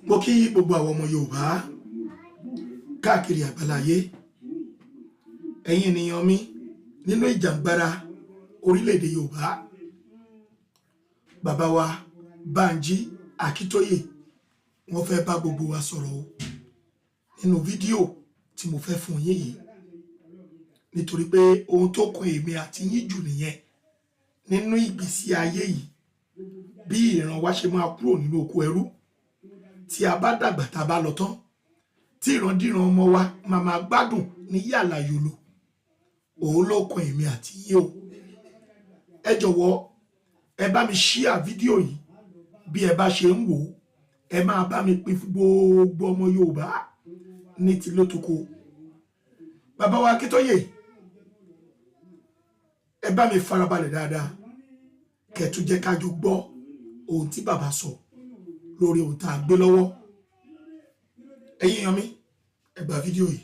Mo kí gbogbo àwọn ọmọ Yorùbá káàkiri àgbáláyé, ẹ̀yin ènìyàn mi nínú ìjàngbara orílẹ̀-èdè Yorùbá. Bàbá wa Banji Akintoye wọ́n fẹ́ bá gbogbo wa sọ̀rọ̀ o nínú fídíò tí mo fẹ́ fún yín yìí, nítorí pé ohun tó kan èmi àti yín jù nìyẹn nínú ìgbésí ayé yìí, bí ìran wa ṣe máa kúrò nínú oko ẹrú tí a bá dàgbà tá a bá lọ tán, tí ìrandíran ọmọ wa máa gbádùn ní yàlà yòlò. Òun ló kan èmi àti yín o. Ẹ jọ̀wọ́ ẹ bá mi ṣíà fídíò yìí, bí ẹ bá ṣe ń wò ó ẹ máa bá mi pín fún gbogbo ọmọ Yorùbá ní ti lótùkọ. Bàbá wa Akintoye, ẹ bá mi farabalẹ̀ dáadáa kẹ́tù jẹ́ ká jọ gbọ́ ohun tí bàbá sọ lórí ohun tá a gbé lọ́wọ́. Ẹ̀yin èèyàn mi, ẹ gba fídíò yìí.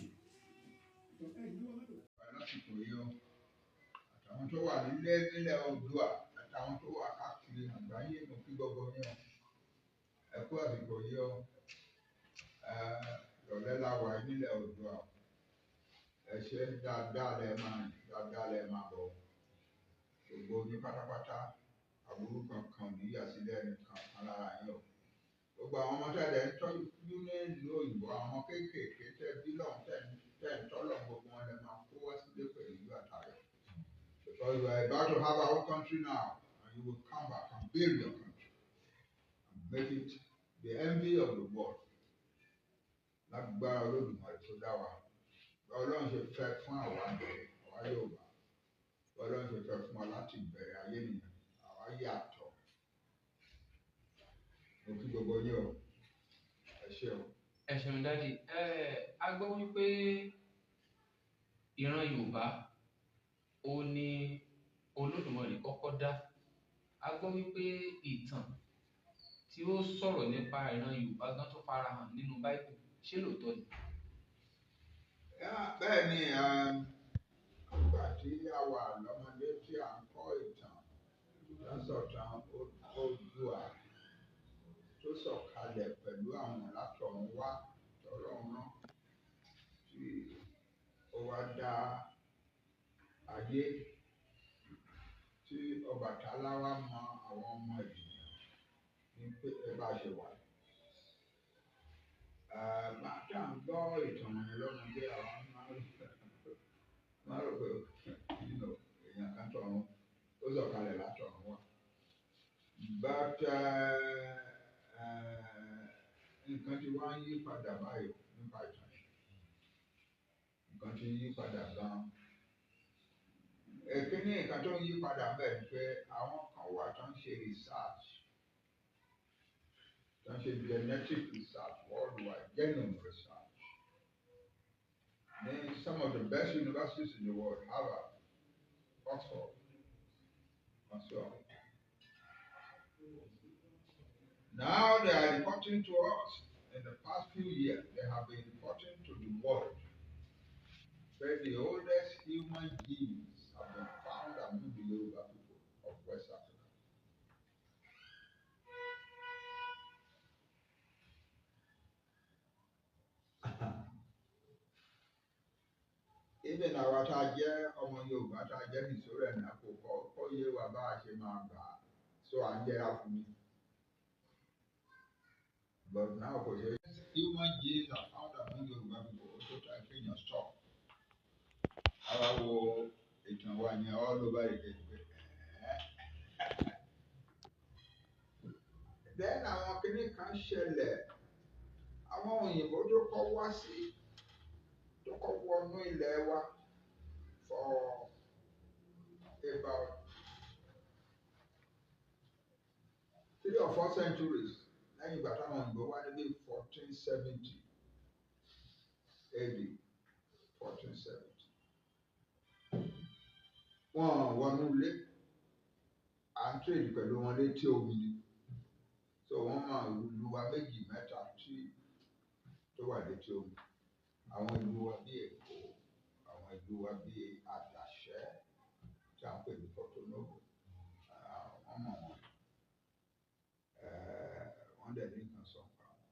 Àtàwọn tó wà nílẹ̀ Oòduà àtàwọn tó wà káàkiri àgbáyé mo kí gbogbo yín o. Ẹ kú àsìkò yìí o. Ìrọ̀lẹ́ la wà nílẹ̀ Oòduà. Ẹ ṣe dáadáa lẹ máa bọ̀. Gbogbo yín pátápátá àbúrú kankan ní ìyàsílẹ̀ nìkan kan lára yín o. Gbogbo àwọn ọmọ tẹ́lẹ̀ ń tọ́jú ní ìlú òyìnbó, àwọn kéékèèké tẹ́ bí lọ́hùn tẹ́ ń tọ́lọ̀ gbogbo wọn lẹ máa kó wá sílé pẹ̀lú ìlú àtàrẹ. Because we are about to have our own country now, and you will come back and build your country and make it the envy of the world. Lágbára Olódùmarè tó dá wa. Ọlọ́run ṣe fẹ́ fún àwa Yorùbá. Ọlọ́run ṣe fẹ́ fún wa láti bẹ̀rẹ̀ ayé nìyẹn. Àwa yàtọ̀. Mo kí gbogbo yín o. Ẹ ṣé o. Ẹ ṣeun dádì. A gbọ́ wípé ìran Yorùbá ó ní Olódùmarè kọ́kọ́ dá. A gbọ́ wípé ìtàn tí ó sọ̀rọ̀ nípa ìran Yorùbá gan tó farahàn nínú Báíbù. Ṣé lóòótọ́ ni? Bẹ́ẹ̀ ni, ìgbà tí a wà lọ́mọdé tí à ń kọ́ ìtàn lọ́sọ̀tàn Oòduà tó sọ̀kalẹ̀ pẹ̀lú àwọn látọ̀run wá tọ́lọ́run náà tí ó wá dá ayé, tí Ọbàtálá wá mọ àwọn ọmọ ènìyàn ní pé ẹ bá ṣe wà. Bàtà ń gbọ́ ìtàn yẹn lọ́mọdé, àwọn máa rò pé èèyàn kan tọ̀run ó sọ̀kalẹ̀ látọ̀run wá. But nǹkan ti wá ń yí padà báyìí nípa ìtàn yìí. Nǹkan ti yí padà gan-an. Èkíní nǹkan tó ń yí padà bẹ́ẹ̀ ni pé àwọn kan wà tó ń ṣe research, tó ń ṣe genetic research worldwide, genome research. In some of the best universities in the world, Harvard, Oxford, and so on. Now they are reporting to us. In the past few years, they have been reporting to the world where the oldest human genes have been found among the Yoruba people of West Africa. Even our jẹ́ ọmọ Yorùbá tá a jẹ́ nìṣòro ẹ̀nà kò yé wa bá a ṣe máa gbà á, so à ń jẹ́ra fún mi. But now kò ṣe human genes are found among Yoruba people, ó tó tà pé èèyàn stop. Àwa wo ìtàn wa yẹn all over again. Then àwọn kìnnì kan ṣẹlẹ̀, àwọn òyìnbó tó kọ́ wá sí, tó kọ́ wọnú ilẹ̀ wa for about 3 or 4 centuries. Lẹ́yìn ìgbà táwọn òyìnbó wá níbi 1470 AD, 1470. Wọ́n wọnú ilé, à ń trade pẹ̀lú wọn létí omi ni. So wọ́n máa lu wa méjì mẹ́ta tó wà létí omi. Àwọn ìlú wa bí Èkó, àwọn ìlú wa bí Àjàṣẹ́ tí a ń pè ní Porto-Novo, wọ́n mọ̀ wọ́n. Wọ́n dẹ̀ ní nǹkan sọ pa wọn.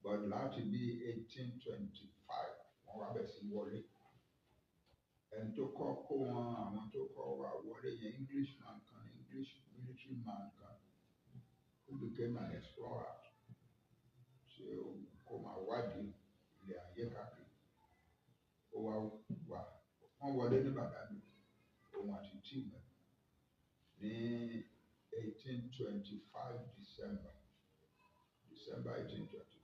but láti bí 1825 wọ́n wá bẹ̀ sí wọlé. Ẹni tó kọ́ kó wọn àwọn tó kọ́ wá wọlé yẹn English military man kan who became an explorer ṣe kó máa wádìí ilẹ̀ ayé káàkiri. Ó wá wà wọ́n wọlé ní Badagry òun àti tíìmù ní 1825 December 1825.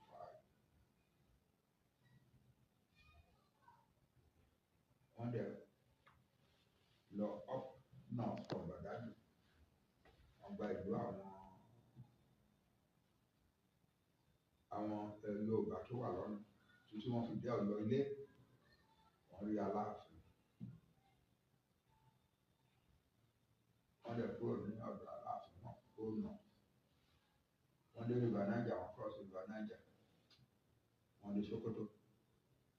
Wọ́n dẹ̀ lọ up north from Badagry. Wọ́n gba ìlú àwọn Yorùbá tó wà lọ́nà títí wọ́n fi dé Ọ̀yọ́ ilé. Wọ́n rí Aláàfin. Wọ́n dẹ̀ kúrò ní ọ̀dọ̀ Aláàfin wọn kó nà. Wọ́n dé River Niger, wọ́n cross River Niger. Wọ́n dé Sokoto.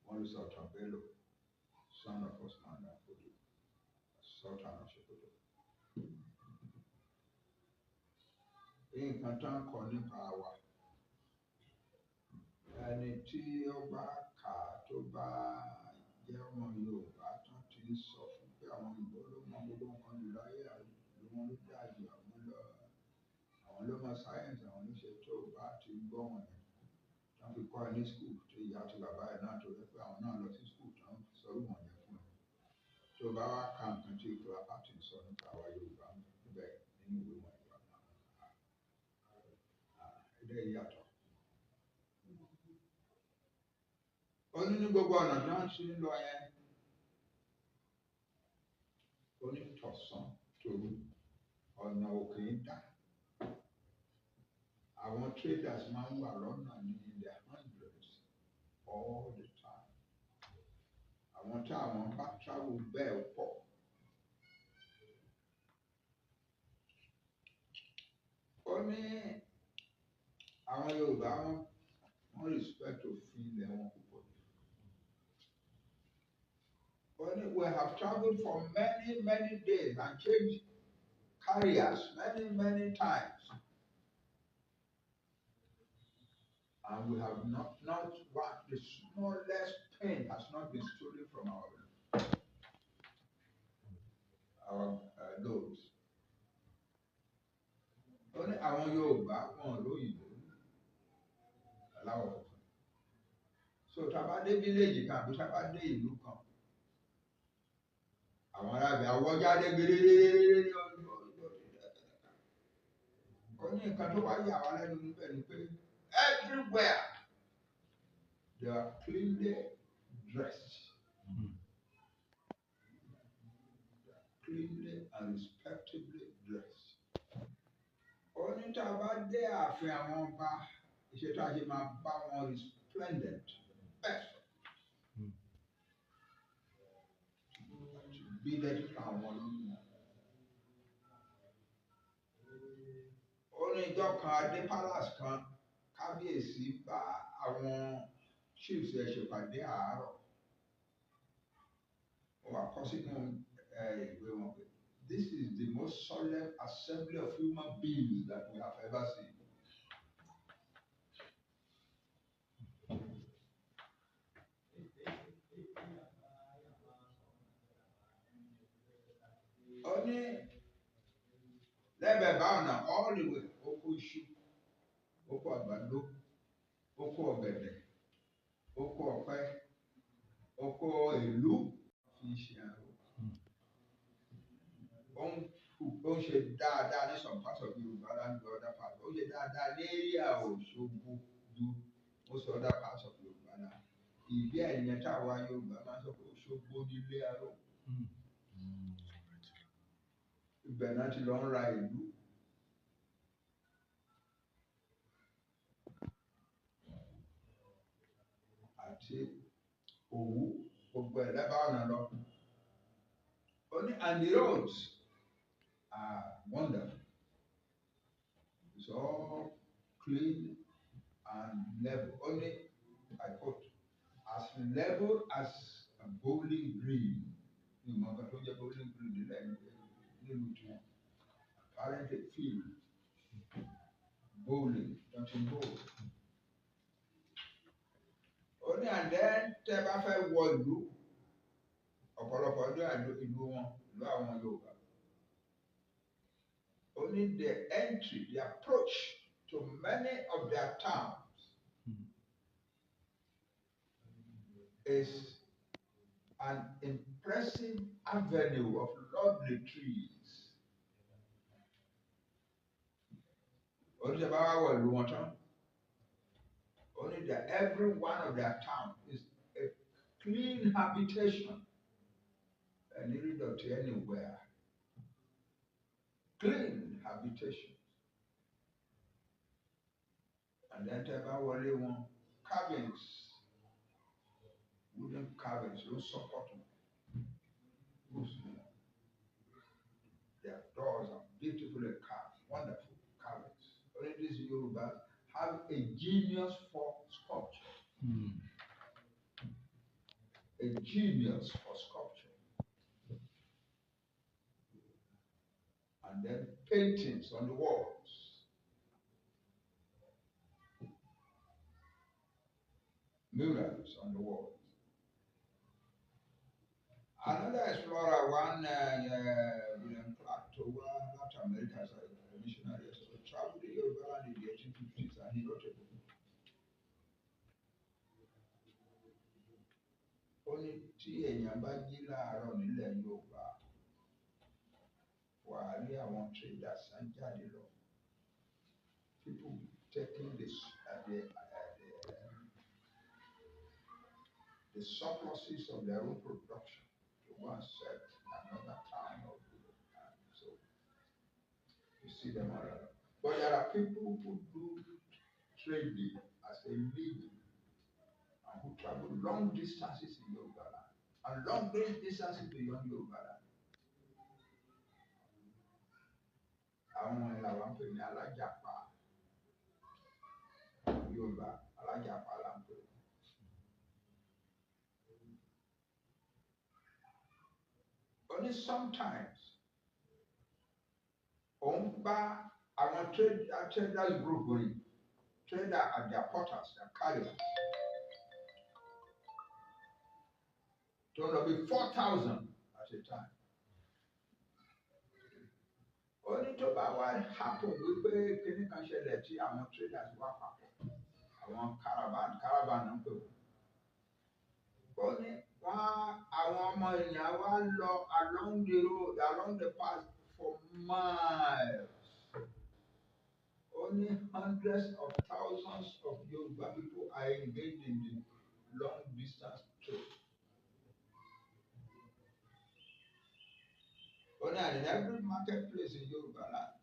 Wọ́n rí Sultan Bello, son of Osman Dan Fodio, Sultan of Sokoto. Nǹkan tó ń kọ nípa wa, ẹni tí ó bá kà tó bá jẹ́ ọmọ Yorùbá tó ti ń sọ fún pé àwọn Ìgbò ló mọ gbogbo nǹkan jù láyé àwọn ló dájú àwọn ló mọ sáyẹ́ǹsì àwọn oníṣẹ́ tó bá ti gbọ́ wọn yẹn wọ́n fi kọ́ ẹ ní skul tó ìyá àti bàbá ẹ̀ náà tó rẹ́ pé àwọn náà lọ sí skul tó ń sọrú wọn yẹn fún ẹ. Tó bá wá ka nǹkan tí ìtura pàtó ń sọ nípa àwa Yorùbá níbẹ̀ nínú ìwé wọn ìwà náà ilé ìyàtọ̀. Ó ní gbogbo ọ̀nà tí wọ́n ti ń lọ yẹn ó ní tọ̀sán tòru ọ̀nà òkè ń dà. Àwọn traders máa ń wà lọ́nà ní ilẹ̀ hundreds all the time. Àwọn tí àwọn bá travel bẹ́ẹ̀ pọ̀. Ó ní àwọn Yorùbá wọ́n respect òfin ilẹ̀ wọn púpọ̀. Ó ní we have traveled for many days and changed carriers many times. And we have not one, the smallest pen has not been stolen from our loads. Ó ní àwọn Yorùbá wọn lóyìnbó aláwọ̀ funfun. So tá a bá dé village kan àbí tá a bá dé ìlú kan, àwọn arábìá wọ́jáde gẹ́gẹ́gẹ́gẹ́ ní ọdún. Ó ní nǹkan tó wá yà wá lẹ́nu níbẹ̀ ni pé everywhere they are cleanly dressed. Cleanly and respectably dressed. Ó ní tá a bá dé ààfin àwọn ọba ìṣètò àṣẹ máa bá wọn resplendent best. Bí lẹ́tí àwọn olóyún. Ó ní ìjọ kan adé palace kan kábíyèsí bá àwọn chiefs ẹ̀ ṣèpàdé àárọ̀. Ó wá kọ sínú ìwé wọn pé this is the most solemn assembly of human beings that we have ever seen. Ó ní lẹ́bẹ̀ẹ́ bá ọ̀nà all the way oko iṣu, oko àgbàdo, oko ọ̀gẹ̀dẹ̀, oko ọ̀pẹ, oko ìlú fi ṣe àrò. Ó ń ṣe dáadáa ní some parts of Yorùbá and the other parts. Ó ṣe dáadáa ní area Òṣogbo ju most other parts of Yorùbá náà. Ìbí ẹ̀yẹn táwa Yorùbá máa ń sọ pé Òṣogbo ní ilé aró. Ibẹ̀ náà ti lọ ń ra ìlú. Àti Òwú gbogbo ẹ̀ lẹ́bàá ọ̀nà lọ. And the roads are wonderful. It's all clean and level. Only, I quote, as level as a bowling green. You know, bowling green, apparently field, bowling, don't you bowl. tẹ́ bá fẹ́ wọ ìlú ọ̀pọ̀lọpọ̀ ìlú wọn ìlú àwọn Yorùbá. Only the entry, the approach to many of their towns is an impressive avenue of lovely trees. Only every one of their towns is a clean habitation and needed not anywhere. Clean habitation. And then cabins, wooden cabins, no support. Their doors are beautifully carved, wonderful cabins. Only these Yorubas have a genius for sculpture. A genius for sculpture. And then paintings on the walls. Murals on the walls. Another explorer, one William Clark, to Latin America as a missionary, so traveled to Yoruba land in the 1850s and he wrote a book. Only tí èèyàn bá jí láàárọ̀ nílẹ̀ Yorùbá wà á rí àwọn traders ń jáde lọ. People taking the surpluses of their own production to go and sell another town of so you see them around. But there are people who do trading as a living and who travel long distances in Yoruba land and long distances beyond Yoruba land. Àwọn làwọn pè ní alájàpá Yorùbá, alájàpá là ń pè. Only sometimes òun bá àwọn traders group rìn, trader at their porters, their carriers. There will be 4,000 at a time. Only to buy what happened wípé kíní kan ṣẹlẹ̀ tí àwọn traders wá papọ̀, àwọn caravan ń pè wọ́n. Only àwọn ọmọ èèyàn wá lọ along the road, along the path for miles. Only hundreds of thousands of Yoruba people are engaged in the long distance trade. Only in every marketplace in Yoruba land,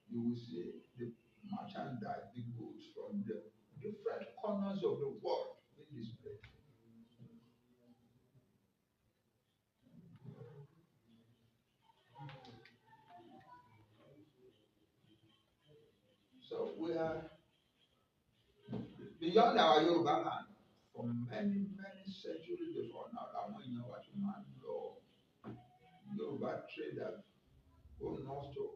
you will see the merchandise, the goods from the different corners of the world in display. So we are beyond our Yoruba land for many centuries before now. Yoruba traders go north to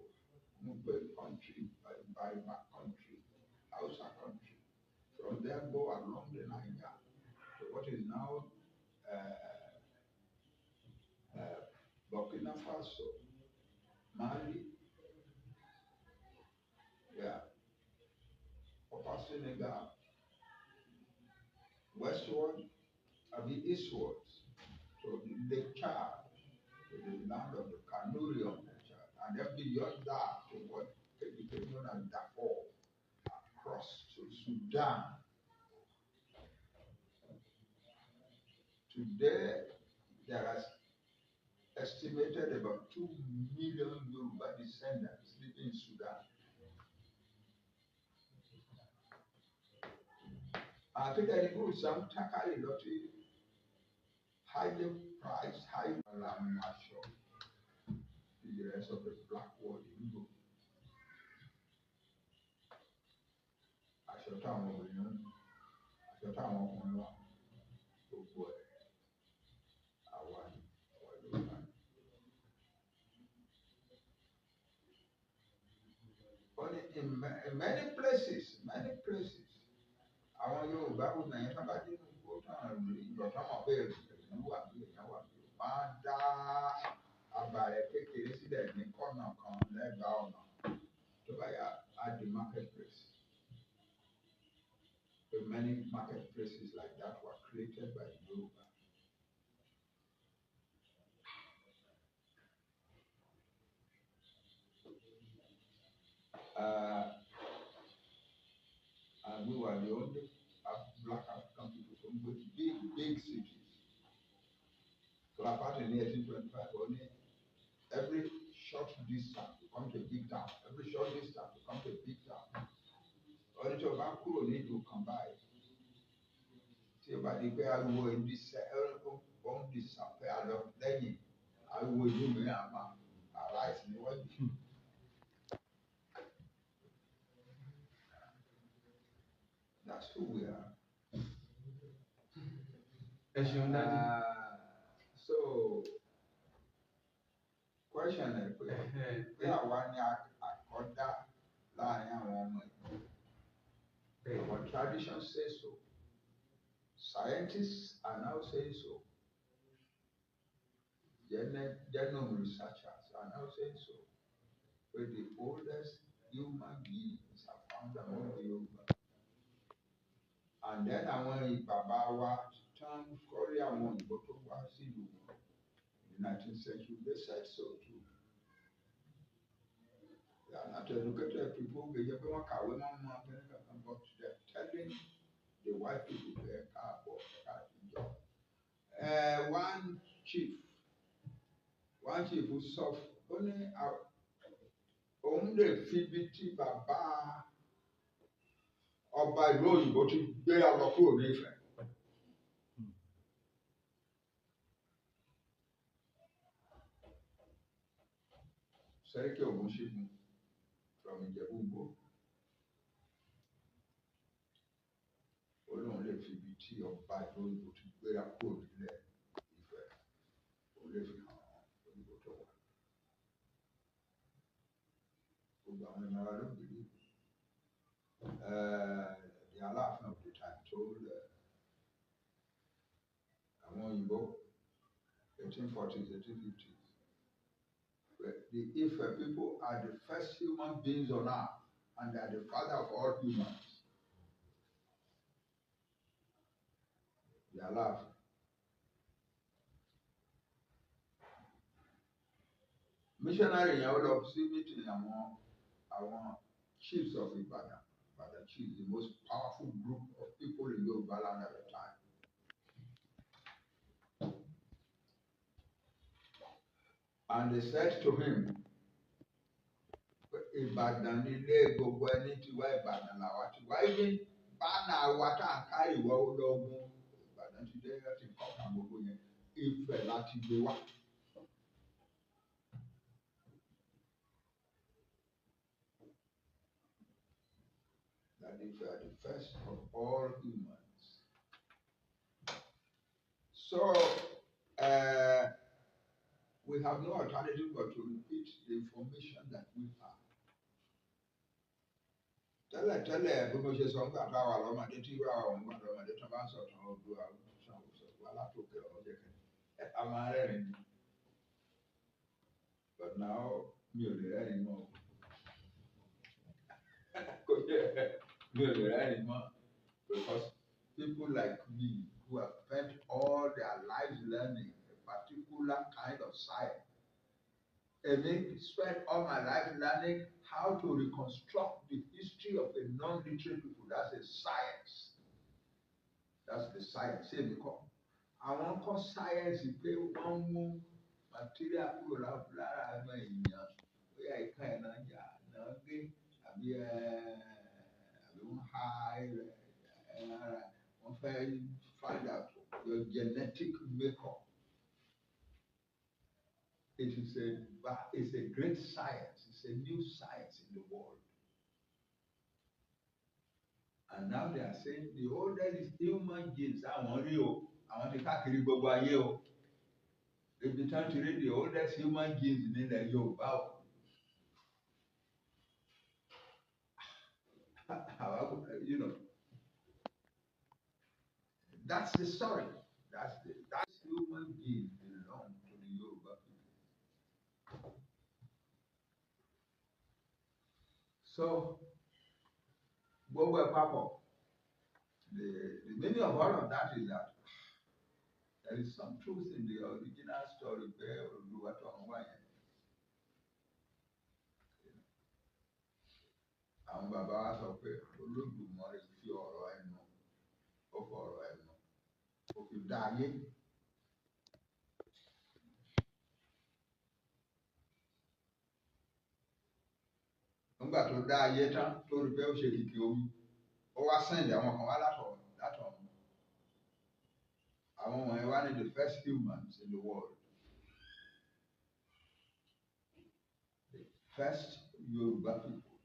Mugbe country, by country, Hausa country. From there go along the Niger to what is now Burkina Faso, Mali, Upper Senegal, westward, eastwards, to the Lake Chad, to the land of the Kanuri of the Chad, and then beyond that to what became known as Darfur, across to Sudan. Today, there are estimated about 2 million Yoruba descendants living in Sudan. I think that it would sound highly priced, highly sure. The rest of the black world in Europe. I shall tell them in many places, àwọn Yorùbá kò náà yẹn sábà dé ní gbogbo táwọn ìlú béèrè èèyàn wà bí èèyàn wà bí máa dá àbàrẹ̀ kékeré sílẹ̀ ní kọ́nà kan lẹ́gbàá ọ̀nà tó bá yà á di marketplace. So many marketplaces like that were created by Yoruba. And we were the only black African people from big cities. So apart in 1825, only every short distance to come to a big town. Every short distance to come to a big town. Or the tobacco need to combine. See about the way I will in this on this affair of letting I will do me arise in the world. That's who we are. So question is we are one order line. Our tradition says so. Scientists are now saying so. Genome researchers are now saying so. But the oldest human beings are found among the Yoruba. And then I want to Baba wa turn Korea one go to Wasilu in the 19th century. They said so too. They are not educated people, but they're telling the white people their car for job. One chief who suffered only fibiti Baba ọba ìlú òyìnbó ti gbé àlọ kúrò ní Ifẹ̀. Sẹ́ríkì Ògúnṣígun from Ìjẹ̀bú-Igbó. Olóhùn lè fi ibi tí ọba ìlú òyìnbó ti gbéra kúrò nílẹ̀ Ifẹ̀. Ó lè fi hàn òyìnbó tó wà. Gbogbo àwọn ìmọ̀ràn ló gbèrú. The Aláàfin of the time told àwọn òyìnbó 1840s, 1850s. The Ife people are the first human beings on earth, and they are the father of all humans. They are laughing. Missionary yẹn ó lọ sí meeting àwọn chiefs of Ibadan. Ibadan chiefs, the most powerful group of people in Yoruba land at the time. And they said to him, Ìbàdàn nílé gbogbo ẹni tí wá Ìbàdàn làwa ti wá ibi bánà wa tá à ń ká ìwọ ológun Ìbàdàn ti dé láti kọ́ka gbogbo yẹn Ifẹ̀ láti gbé wá. That Ifẹ̀ are the first of all humans. So we have no alternative but to repeat the information that we have. Tẹ́lẹ̀ bí mo ṣe sọ nígbà tá a wà lọ́mọdé tí ìwé àwọn ọmọ lọ́mọdé tó bá ń sọ̀tàn ọdún àwọn sọ̀tàn alátòkè ọ̀jẹ̀ kẹ́ a máa rẹ́rìn ní. But now mi ò lè rẹ́rìn mọ́. Mi ò lè rẹ́rìn mọ́ because people like me who have spent all their lives learning a particular kind of science. And then spent all my life learning how to reconstruct the history of a non-literate people. That's a science. That's the science. Same because I want to science pé wọ́n mú material kúrò lára ẹgbẹ́ ènìyàn. Bóyá ìka ẹ̀ náà jà náà gé àbí wọ́n ha wọ́n fẹ́ find out your genetic makeup. It's a great science. It's a new science in the world. And now they are saying the oldest human genes àwọn rí o, àwọn ti káàkiri gbogbo ayé o. If you turn to read the oldest human genes nílẹ̀ Yorùbá o. You know, that's the story. That's the human beings belong to the Yoruba people. So, gbogbo ẹ̀ papọ̀, the meaning of all of that is that there is some truth in the original story pé Olúwa tó ń wá yẹn. Àwọn bàbá wa sọ pé Olódùmarè fi ọ̀rọ̀ ẹnu, ó fọ̀rọ̀ ẹnu, ó fi dá ayé. Nígbà tó dá ayé tán, tó rí pé ó ṣe kìkì omi, ó wá sẹ́ǹdì àwọn kan wá látọ̀run. Àwọn wọ̀nyẹn wá ní the first humans in the world. The first Yoruba people,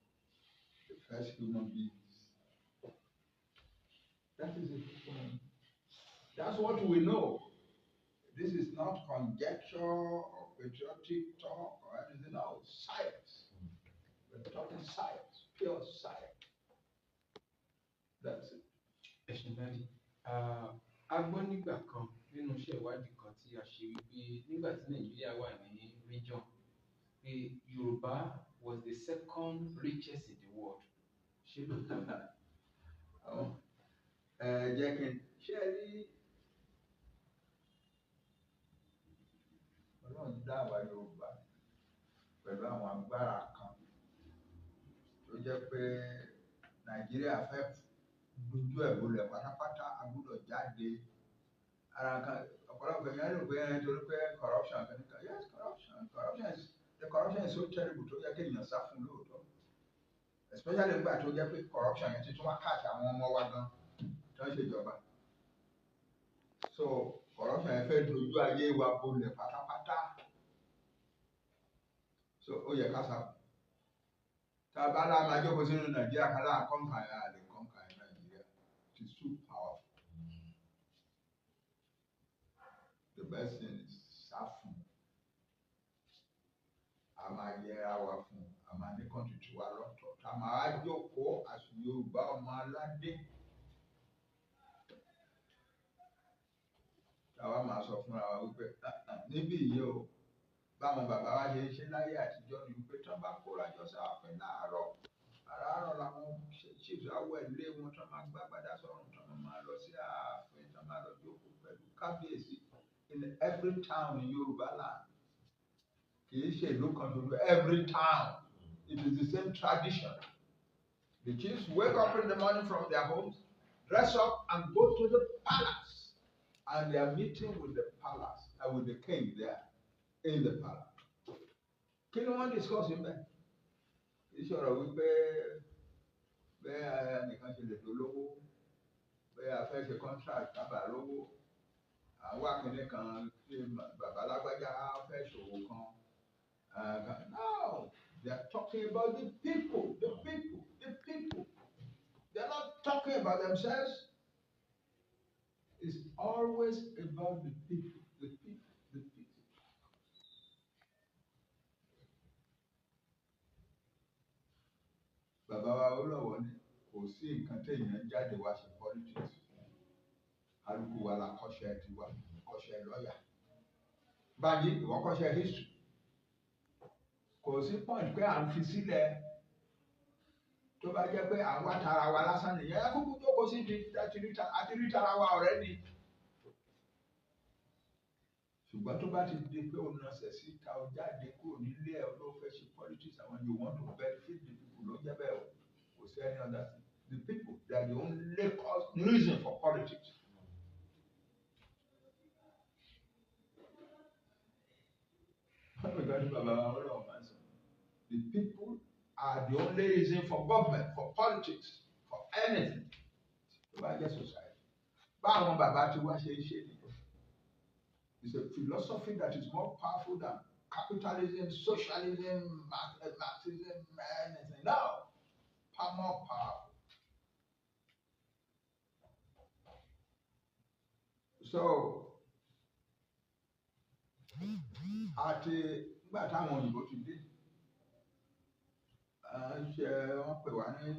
the first human beings. That is it. That's what we know. This is not conjecture or patriotic talk or anything else. Science. We're talking science, pure science. That's it. Daddy, a gbọ́ nígbà kan nínú iṣẹ́ ìwádìí kan tí a ṣe wípé nígbà tí Nàìjíríà wà ní region pé Yorùbá was the second richest in the world. Ṣé lóòótọ́ náà? Jẹ́ kí n ṣe rí Ọlọ́run dá àwa Yorùbá pẹ̀lú àwọn agbára kan tó jẹ́ pé Nàìjíríà fẹ́ dojú ẹ̀ bolẹ̀ pátápátá, a gbọ́dọ̀ jáde. Ara kan ọ̀pọ̀lọpọ̀ èèyàn rò pé torí pé corruption kan nìkan. Yes, corruption is so terrible tó yẹ kí èèyàn sá fún lóòótọ́. Especially nígbà tó jẹ́ pé corruption yẹn ti tún wá káàkiri àwọn ọmọ wa gan tó ń ṣèjọba. So corruption yẹn fẹ́ dojú ayé wa bolẹ̀ pátápátá. So ó yẹ ká sá. Tá a bá láà máa jókòó sínú Nàìjíríà kan láà kọ́ńkà yẹn àlè kọ́ńkà yẹn Nàìjíríà. It is too powerful. The best thing is sá fún. A máa yẹra wa fún. A máa ní kọ́ńtì tí wa lọ́tọ̀. Tá a máa jókòó as Yorùbá ọmọ aládé. Táwa máa sọ fúnra wa wípé níbí yìí o, báwọn bàbá wa ṣe ṣe láyé àtijọ́ ni wípé tí wọ́n bá kóra jọ sáàfin láàárọ̀, àràárọ̀ làwọn chiefs awọ ilé wọn tí wọ́n máa gbá gbádá sọ́run, tí wọ́n máa lọ sí ààfin, tí wọ́n máa lọ jókòó pẹ̀lú kábíyèsí in every town in Yorùbá land. Kì í ṣe ìlú kan ṣoṣo, every town. It is the same tradition. The chiefs wake up in the morning from their homes, dress up and go to the palace. And they are meeting with the palace, with the king there in the palace. Kí ni wọ́n discuss níbẹ̀? Ìṣòro wípé bẹ́ẹ̀ nìkan ṣe lè dolówó, bẹ́ẹ̀ a fẹ́ ṣe contract kábà lówó, àwọn akíní kan tí bàbá lágbájá fẹ́ ṣòwò kan. No, they are talking about the people, the people, the people. They are not talking about themselves. It's always about the people, the people, the people. Bàbá wa Olówó ní kò sí nǹkan téèyàn jáde wá ṣe politics. Alùpùpù wa la kọ́ṣẹ́ tiwa, kọ́ṣẹ́ lọ́ọ̀yà. Banji, ìwọ kọ́ṣẹ́ history. Kò sí point pé à ń fi sílẹ̀ tó bá jẹ́ pé à ń wá tara wa lásán nìyẹn. Ẹ kúkú jókòó sí ibi àti rí tara wa ọ̀rẹ́ ni. Ṣùgbọ́n tó bá ti di pé òun náà ṣẹ̀ sí ta ọ jáde kúrò nílé ẹ̀ ló fẹ́ ṣe politics àwọn you want to benefit the people ló jẹ́ bẹ́ẹ̀ o. Kò sí any other thing. The people, they are the only cause, reason for politics. The people are the only reason for government, for politics, for anything. The larger society. Báwọn bàbá ti wá ṣe ṣe nìyẹn. It's a philosophy that is more powerful than capitalism, socialism, Marxism, anything. No, more powerful. So, àti nígbà táwọn òyìnbó ti dé, ṣe wọ́n pè wá ní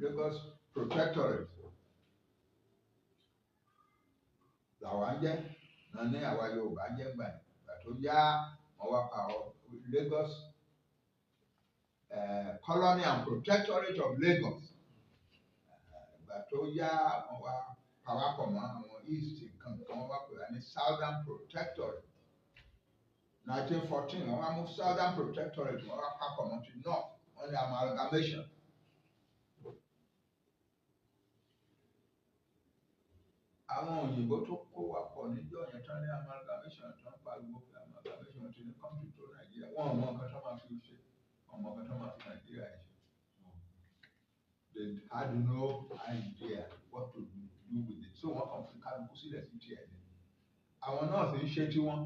Lagos protectorate làwa ń jẹ́ náà ní àwa Yorùbá jẹ́ gbà ìgbà tó yá wọ́n wá pa Lagos colony and protectorate of Lagos ìgbà tó yá wọ́n wá pawápọ̀ mọ́ àwọn East kankan wọ́n wá pè wá ní Southern Protectorate 1914 wọ́n wá mú Southern Protectorate wọ́n wá papọ̀ mọ́ ti North wọ́n ní amalgamation. Àwọn òyìnbó tó kó wa pọ̀ níjọ́ yẹn tán ní amalgamation tán pariwo pé amalgamation ti ní country tó Nàìjíríà wọ́n mọ nǹkan tó máa fi ṣe wọ́n mọ nǹkan tó máa fi Nàìjíríà ṣe. They had no idea what to do with it. So wọ́n kàn fi kálukú sílẹ̀ sí tiẹ̀ ni. Àwọn náà sì ń ṣe tiwọn,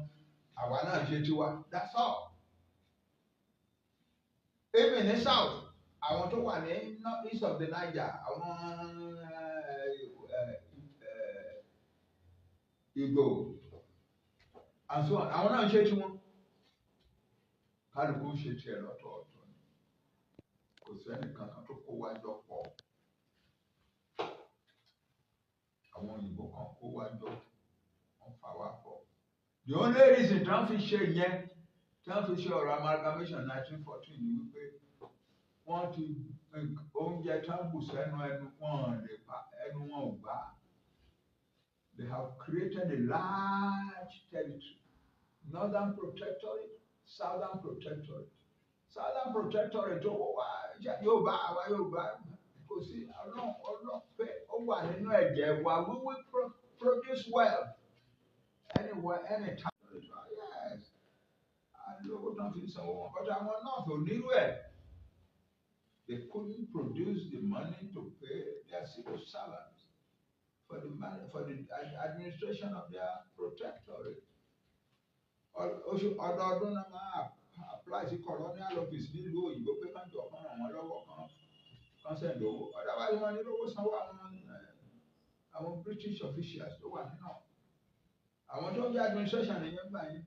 àwa náà ń ṣe tiwa. That's all. Even in South, àwọn tó wà ní north east of the Niger, àwọn Igbo and so on. Àwọn náà ń ṣe tiwọn. Kálukú ń ṣe tiẹ̀ lọ́tọ̀ọ̀tọ̀ ni. Kò sẹ́ni kankan tó kó wa jọ pọ̀. Àwọn òyìnbó kan kó wa jọ wọ́n fà wá pọ̀. The only reason tí wọ́n fi ṣe yẹn tí wọ́n fi ṣe ọ̀rọ̀ amalgamation 1914 ni wípé wọ́n ti oúnjẹ tí wọ́n bù sẹ́nu ẹnu wọn lè pa ẹnu wọn ò gbà. They have created a large territory. Northern Protectorate, Southern Protectorate. Southern Protectorate owó wa Yorùbá àwa Yorùbá kò sí ọlọ́run pé ó wà nínú ẹ̀jẹ̀ wa we will produce wealth anywhere anytime. Yes, àlówó tán fi sanwó wọn but àwọn náà tó nírú ẹ̀. They couldn't produce the money to pay their civil servants for the administration of their protectorate. Ọdọọdún náà máa apply sí colonial office nílùú òyìnbó pé kán jọ kán ràn wọ́n lọ́wọ́ kan send owó. Otherwise wọ́n ní lówó sanwó àwọn British officials tó wà nínú. Àwọn tó ń jẹ́ administration nìyẹn gbà yín.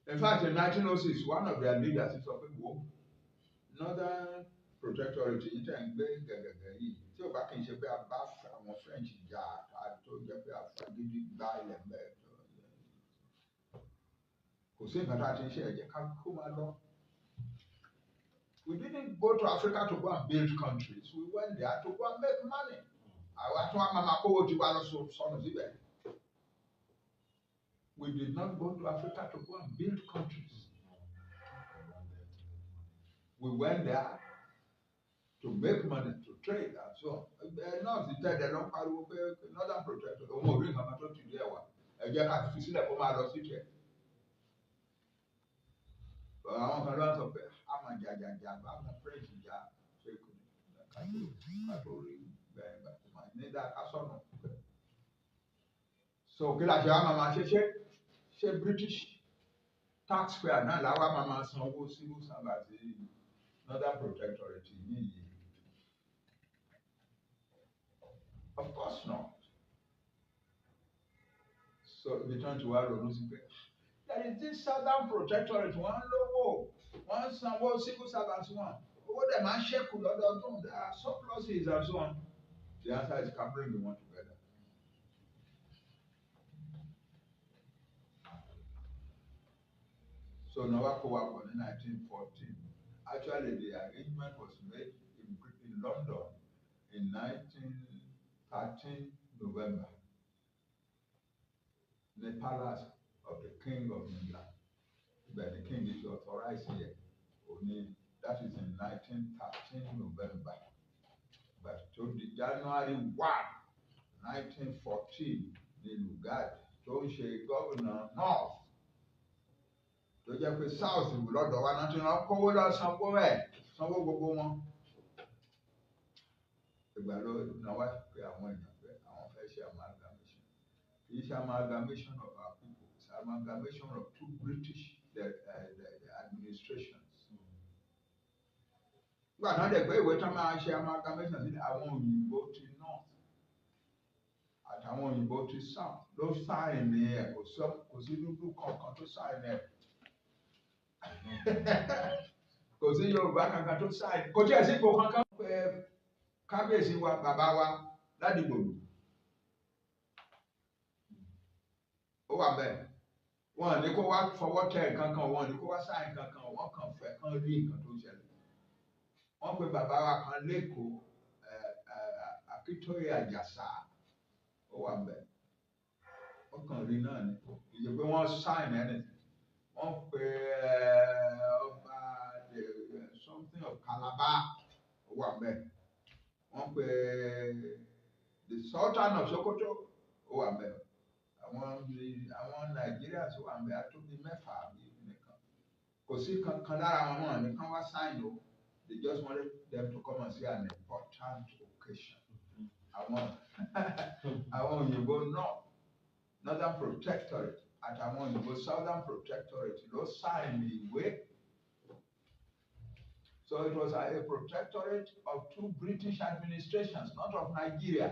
In fact, in 1906, one of their leaders sọ pé wo Northern Protectorate yìí tẹ̀ ń gbé gẹ̀gẹ̀gẹ̀ yìí tí ò bá kì í ṣe pé a bá àwọn French jà tó jẹ́ pé àfagídí gbá ilẹ̀ mẹ́ẹ̀ kò sí nǹkan tá a ti ń ṣe ẹ̀jẹ̀ ká kó máa lọ. We didn't go to Africa to go and build countries. We went there to go and make money. Àwa tún wá máa kówó tiwa lọ sọnù síbẹ̀. We did not go to Africa to go and build countries. We went there to make money, to trade and so on. Náà ti tẹ́ ẹ̀ lọ́n pariwo pé Northern Protectorate òun ò rí nǹkan tó ti rí ẹ̀wà. Ẹ jẹ́ ká fi sílẹ̀ kó máa lọ sí tiẹ̀. Àwọn kan ló ń sọ pé a máa jàjàjà bá àwọn French jà ṣe kò ní kátó rí bẹ́ẹ̀ bá tó máa ní dáa ká sọ̀nà. So kí la ṣe wá máa ṣe British taxpayer náà láwa máa san owó civil servants Northern Protectorate yìí. Of course not. So ibi tí wọ́n ti wá ronú sí pé there is this Southern Protectorate wọ́n lówó wọ́n sanwó civil servants wọn owó dẹ̀ máa ń ṣẹ́kù lọ́dọọdún there are surpluses and so on. The answer is can bring the one together. So now wá kó wa pọ̀ ní 1914. Actually the arrangement was made in London in 1913 November. The palace of the King of England. But the king is authorized here. Only that is in 1913 November. But to the January 1, 1914, the Lugard tó ń ṣe governor North. Tó jẹ́ pé South lọ́dọ̀ wa náà tí wọ́n kówó lọ sanwó gbogbo wọn. Ìgbà ló náà wá pé àwọn èèyàn pé àwọn fẹ́ ṣe amalgamation. Kì í ṣe amalgamation of our people, it's amalgamation of two British the administrations. Nígbà náà dẹ̀ pé ìwé tán máa ṣe amalgamation sí àwọn òyìnbó ti North àtàwọn òyìnbó ti South ló sáìn ní ẹ̀ kò sí dúdú kankan tó sáìn ẹ̀. kò sí Yorùbá kankan tó sáìn kò tí ẹ̀ sí ipò kankan pé kábíyèsí wa bàbá wa ládìgbòlù ó wà bẹ́ẹ̀ wọn ní kó wá fọwọ́ tẹ nǹkan kan wọn ní kó wá sáìn nǹkan kan wọn kàn fẹ́ kàn rí nǹkan tó ṣẹlẹ̀ wọ́n pe bàbá wa kan lẹ́kọ̀ọ́ Akintoye Àjàsà ó wà bẹ́ẹ̀ wọ́n kàn rí náà ni ìjẹ́ pé wọ́n sáìn anything wọ́n pe ọba something of Calabar ó wà bẹ́ẹ̀ wọ́n pe the Sultan of Sokoto ó wà bẹ́ẹ̀ àwọn Nàìjíríà tó wà bẹ́ẹ̀ àtúndì mẹ́fà àbí nìkan kò sí kankan lára wọn náà nìkan wá sáìn o they just wanted them to come and see an important occasion àwọn òyìnbó Northern Protectorate àtàwọn òyìnbó Southern Protectorate ló sáìn ìwé. So it was a protectorate of two British administrations, not of Nigeria.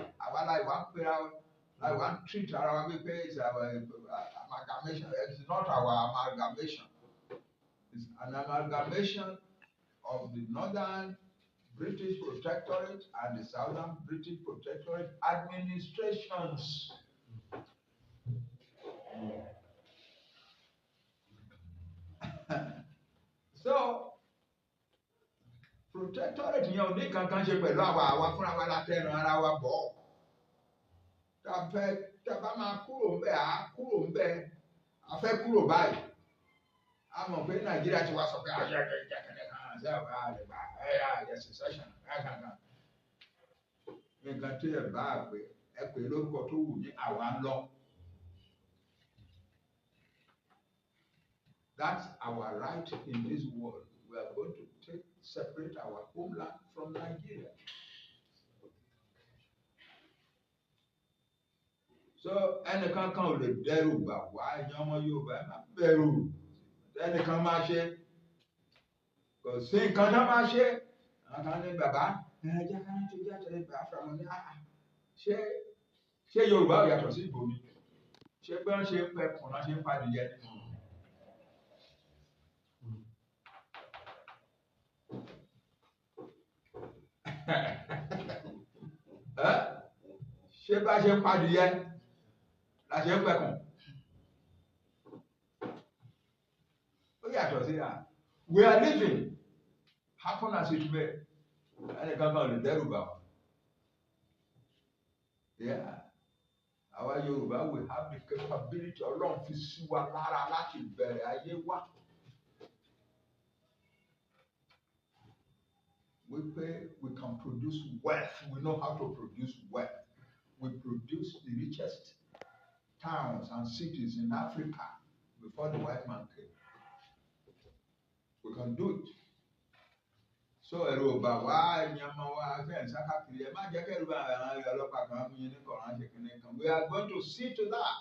Like one treat our is our amalgamation. It's not our amalgamation. It's an amalgamation of the Northern British Protectorate and the Southern British Protectorate administrations. So protectorate yẹn ò ní kankan ṣe pẹ̀lú àwa fúnra wa látẹnu ara wa bọ̀ tá bá máa kúrò ń bẹ̀ á kúrò ń bẹ̀ a fẹ́ kúrò báyìí a mọ̀ pé Nàìjíríà ti wá sọ pé àṣẹ ìjẹkẹ̀lẹ̀ kan àṣẹ ọ̀gá àlèbà ẹ̀yà secession kankan nǹkan tí ẹ bá pè lórúkọ tó wù ní àwa ń lọ. That's our right in this world. We are going to separate our homeland from Nigeria. So ẹnìkan kan ò lè dẹ́rù bà wá ẹ̀yin ọmọ Yorùbá ẹ má bẹ̀rù ẹnìkan máa ṣe kò sí nǹkan tó máa ṣe àwọn kan ní bàbá ẹ̀jẹ̀ kan tó jẹ́ àtẹ̀lé Biafra wọn ní ṣé Yorùbá ò yàtọ̀ sí ìbomi ṣé bí wọ́n ṣe ń pẹ́ kùnà ṣe ń padìyẹ ni. Ṣé bá ṣe ń padìyẹ la ṣe ń pẹ̀kùn ó yàtọ̀ sí à we are living happen as it may ẹnìkan kan lè dẹ́rù bà wá àwa Yorùbá we have the capability Ọlọ́run fi sí wa lára láti bẹ̀rẹ̀ ayé wa. We can produce wealth. We know how to produce wealth. We produce the richest towns and cities in Africa before the white man came. We can do it. So ẹ̀rù ò bà wá ẹ̀yin ọmọ wa fẹ́ẹ̀ sákàkiri ẹ má jẹ́ kẹ́rù bá àwọn ọlọ́pàá kan mú yín ní kọ̀ọ̀rán ṣe kìnìún kan. We are going to see to that.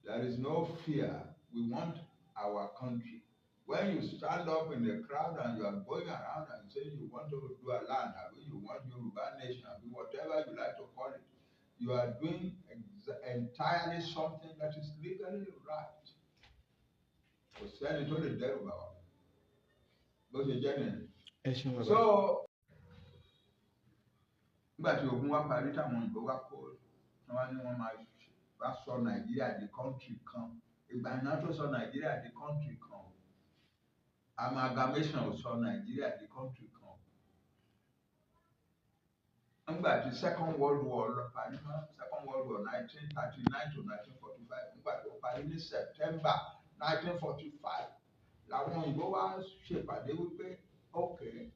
There is no fear. We want our country. When you stand up in the crowd and you are going around and say you want to do a land, or you want Yoruba nation, or whatever you like to call it, you are doing entirely something that is legally right. Kò sẹ́ni tó lè dẹ́rù bà wá. Bó ṣe jẹ́ nìyẹn. So nígbà tí ogun wa parí táwọn òyìnbó wa kó wọn ní wọn máa bá sọ Nàìjíríà di country kan ìgbà iná tó sọ Nàìjíríà di country kan amalgamation ò sọ Nàìjíríà di country kan nígbà tí Second World War lọ parí mọ́ Second World War 1939 to 1945 nígbà tó parí ní September 1945 làwọn òyìnbó wa ṣèpàdé wípé okay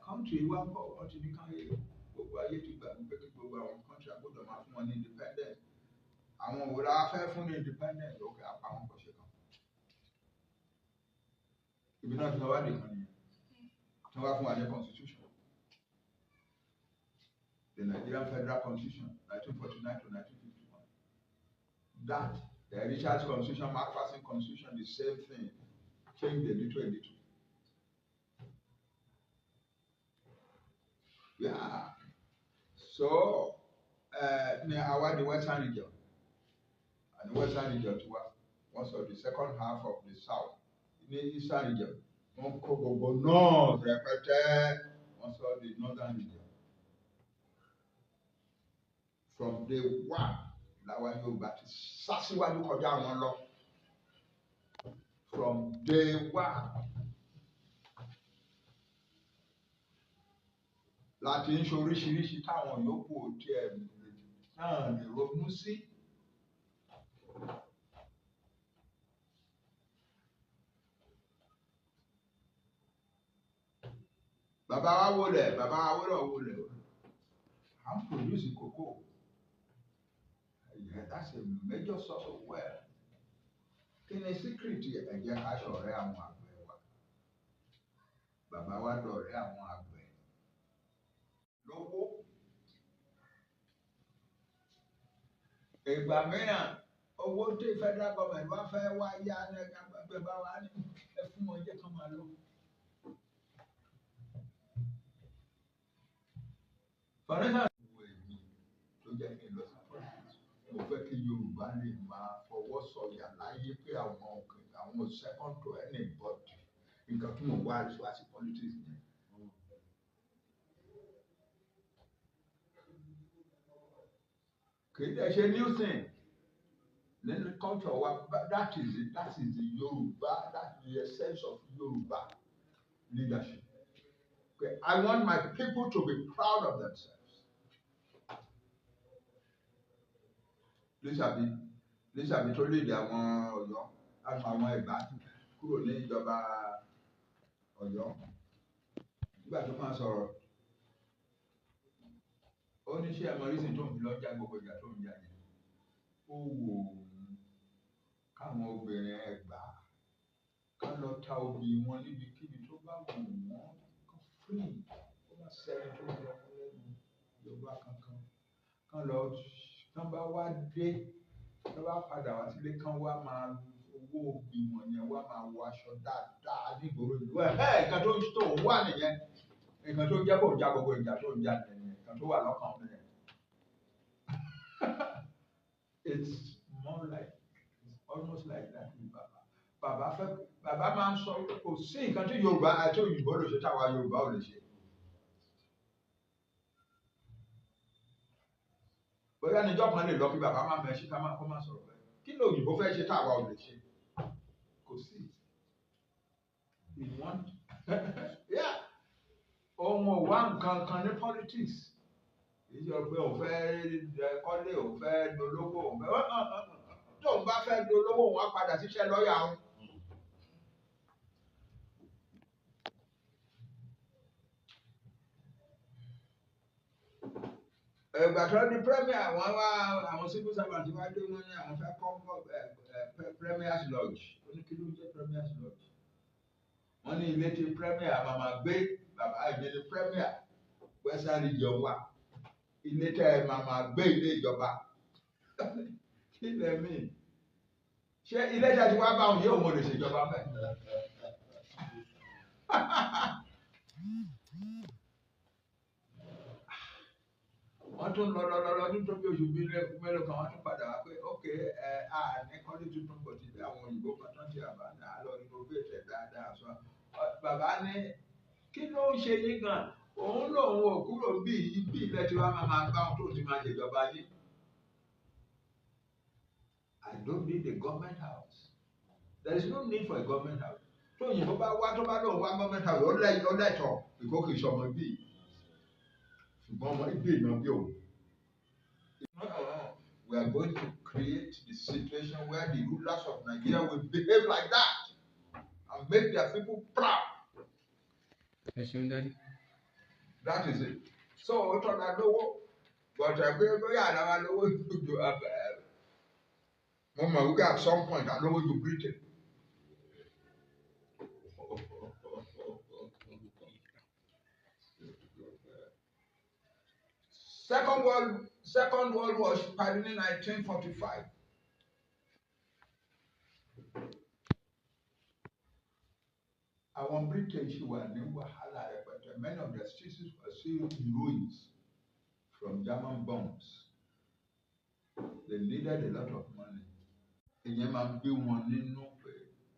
country wa ń bọ̀ wọ́n ti ní káyé gbogbo ayé ti gbà wípé kí gbogbo àwọn country agbọ́dọ̀ máa fún wọn ní independence àwọn òwúrọ̀ afẹ́ fún ní independence okay apá wọn kò ṣe kan ibi náà ti lọ wá lè kan nìyẹn tí wọ́n wá fún wa ní constitution the Nigerian Federal Constitution 1949 to 1951 that the Richard's Constitution Macpherson Constitution the same thing changed a little. Yeah. So, ní àwa the Western region, and the Western region to us, wọ́n sọ the second half of the south ní eastern region wọ́n kó gbogbo north rẹpẹtẹ wọ́n sọ the northern region from day one làwa Yorùbá ti sá síwájú kọjá wọn lọ from day one láti ń ṣe oríṣiríṣi táwọn yòókù ò tiẹ̀ náà lè ronú sí. Bàbá wa wọlé à ń produce cocoa. Yeah, that's a major source of wealth. Kí ni secret ẹ jẹ́ ká ṣọ̀rẹ́ àwọn àgbẹ̀ wa? Bàbá wa dọ̀rẹ́ àwọn àgbẹ̀ lówó. Ìgbà mìíràn owó tí federal government bá fẹ́ wá yá ní ẹgbẹ́ bá wà ní ẹ fún wọn jẹ́ kán máa lò. Fọ̀rẹ́sà ìwé mi tó jẹ́ kí n lọ sí politics. Mo fẹ́ kí Yorùbá lè máa fọwọ́ sọ̀yà láyé pé àwọn second to anybody. Nǹkan tí mo wá wá sí politics ni. Kì í dẹ̀ ṣe new thing. Nínú culture wa, that is the Yoruba, that's the essence of Yoruba leadership. Okay, I want my people to be proud of themselves. Lísàbí tó lè dé àwọn Ọ̀yọ́ láti àwọn Ẹ̀gbá kúrò ní ìjọba Ọ̀yọ́. Nígbà tó máa sọ̀rọ̀, ó ní ṣé ẹmọ rísìn tó ń fi lọ́jà gbogbo ìjà tó ń jà yẹn. Ó wò ó káwọn obìnrin Ẹ̀gbá ká lọ ta obì wọn níbikíbi tó bá wù wọ́n kán free ó bá sẹ́ni tó ń lọ lẹ́nu Yorùbá kankan kán lọ kán bá wá dé kán bá padà wá sílé kán wá máa owó obì wọn yẹn wá máa wọ aṣọ dáadáa nígboro ìlú nǹkan tó wà nìyẹn nǹkan tó jẹ́ kó já gbogbo ìjà tó ń jà nìyẹn nǹkan tó wà lọ́kàn mi nìyẹn. It's more like almost like that with Baba. Baba máa ń sọ kò sí nǹkan tí Yorùbá àti òyìnbó lè ṣe táwa Yorùbá ò lè ṣe. Bóyá níjọ́ kan lè lọ kí bàbá máa mẹ́ṣí ká máa kọ́ máa sọ̀rọ̀ bẹ́ẹ̀. Kí ló òyìnbó fẹ́ ṣe táwa ò lè ṣe? Kò sí. Ohun ò wá nǹkan kan ní politics. Ìjọ pé òun fẹ́ kọ́lé, òun fẹ́ dolówó, òun fẹ́ tóun bá fẹ́ dolówó òun á padà síṣẹ́ lọ́ọ̀yà òun. Ìgbà tó ní premier àwọn civil servant wá dé wọ́n ní àwọn fẹ́ kọ́ premier's lodge. Ó ní kí ló ń jẹ́ premier's lodge? Wọ́n ní ilé tí premier màmá gbé bàbá ìgbélé premier western region wà. Ilé tẹ́ màmá gbé ilé ìjọba. Kí lẹ mí? Ṣé ilé tẹ́ ti wá bá òun yóò mọ̀ lè ṣèjọba mẹ́? Wọ́n tún lọ tó bí oṣù bíi mélòó kan wọ́n tún padà wá pé ok ní kọ́lé tuntun kò ti dé àwọn òyìnbó kan tán ti àbá ní àlọ́ innovate dáadáa sọ. Bàbá ní kí ló ń ṣe yín gan? Òun lòun ò kúrò bí ilẹ̀ tí wàá máa gbá ohun tó ti máa ṣèjọba yín. I don't need a government house. There is no need for a government house. Tó òyìnbó bá wá tó bá lóun wá government house ó lẹ́tọ̀ ìkókè ìṣọmọ bíi. We are going to create the situation where the rulers of Nigeria will behave like that and make their people proud. That is it. So, but Mama, we at some point I know you Britain. Second World War started in 1945. Àwọn British were ní wàhálà rẹpẹtẹ. Many of their cities were still in ruins from German bombs. They needed a lot of money. ìyẹn máa ń gbé wọn nínú pé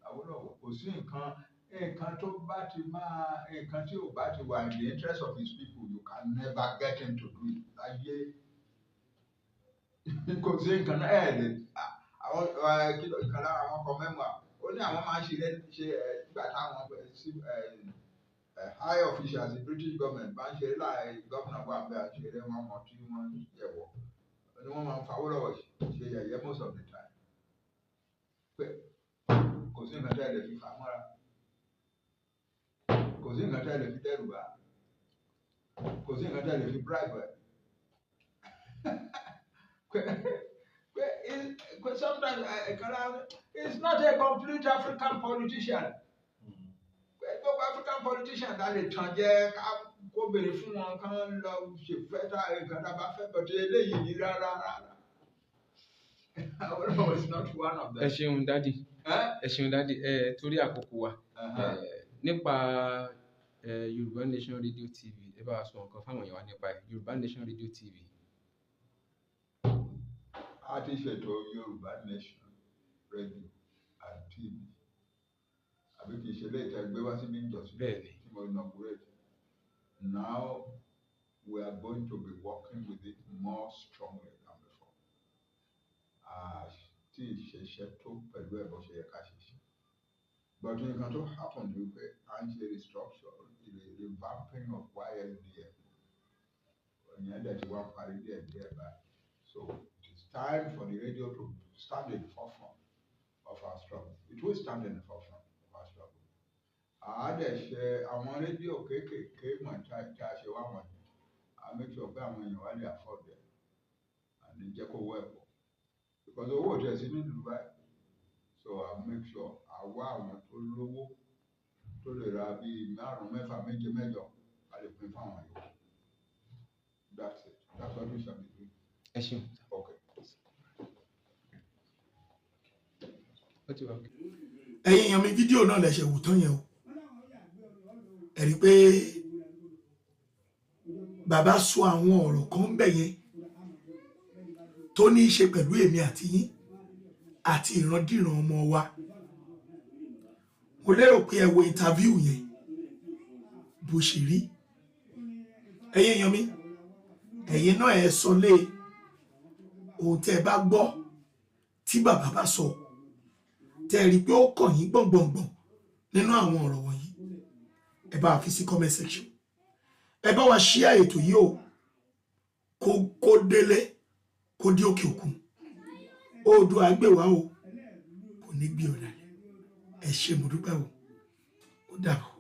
Awólọ́wọ̀ kò sí nǹkan tó bá ti máa nǹkan tí ò bá ti wà in the interest of his people you can never get him to do it láyé kò sí nǹkan náà lè àwọn ìkan lára àwọn kan mẹ́wàá ó ní àwọn máa ń ṣe nígbà táwọn sí high officials the British government bá ń ṣe láì gómìnà wà bẹ́ẹ̀ àṣẹrẹ wọn kan tí wọ́n yẹ̀wọ̀ ni wọ́n máa ń fa Awólọ́wọ̀ ṣe yẹ̀yẹ́ most of the time pé kò sí nǹkan tẹ́ ẹ lè fi fà mọ́ra kò sí nǹkan tẹ́ ẹ lè fi dẹ́rù bá kò sí nǹkan tẹ́ ẹ lè fi bribe sometimes it's not a complete African politician. Gbogbo African politician that lè tàn jẹ kó béèrè fún wọn kán lọ ṣèfẹ́ tá nǹkan tá a bá fẹ́ bọ̀tẹ́ eléyìí ní rárá. Awólọ́wọ̀ is not one of them. Ẹ ṣeun dádì torí àkókò wa nípa Yorùbá Nation Radio TV ẹ bá wa sọ nǹkan fáwọn èèyàn wa nípa Yorùbá Nation Radio TV. A ti ṣètò Yorùbá Nation Radio and TV àbí kì í ṣe léètà gbé wá sí ní ìjọsìn tí mo inaugurate. Now we are going to be working with it more strongly than before. Tí ìṣẹ̀ṣẹ̀ tó pẹ̀lú ẹ̀bọ̀ ṣe yẹ ká ṣiṣẹ́. But nǹkan tó happen ni pé à ń ṣe restructure revamping of YSDM. Ìyẹn dẹ̀ ti wá parí díẹ̀ báyìí. So it's time for the radio to stand in the forefront of our struggle. It will stand in the forefront of our struggle. Dẹ̀ ṣe àwọn rédíò kéékèèké mọ̀ tí a ṣe wá wọ̀nyí. Make sure pé àwọn èèyàn wá lè afford them and jẹ́ kó wọ́ ẹ̀pọ̀. Because owó ò tẹ̀ sí nílùú báyìí. So I make sure àwa àwọn tó lówó tó lè ra bíi 5, 6, 7, 8 a lè pín fáwọn yòókù. That's it. That's what we shall be doing. Ẹ ṣeun. Okay. Ẹ̀yin èèyàn mi fídíò náà lẹ ṣe wò tán yẹn o. Ẹ rí pé bàbá sọ àwọn ọ̀rọ̀ kan bẹ̀ yẹn tó ní í ṣe pẹ̀lú èmi àti yín àti ìrandíran ọmọ wa. Mo lérò pé ẹ wo interview yẹn bó ṣe rí. Ẹ̀yin èèyàn mi ẹ̀yin náà ẹ sọ lé ohun tẹ́ ẹ bá gbọ́ tí bàbá bá sọ tẹ́ ẹ rí pé ó kàn yín gbọ̀ngbọ̀ngbọ̀n nínú àwọn ọ̀rọ̀ wọ̀nyí ẹ bá fi sí comment section. Ẹ bá wa share ètò yìí o kó délé kó dé òkè òkun. Oòduà gbè wá o kò ní gbé ọ̀dà. Ẹ ṣé mo dúpẹ́ o ó dàbọ̀.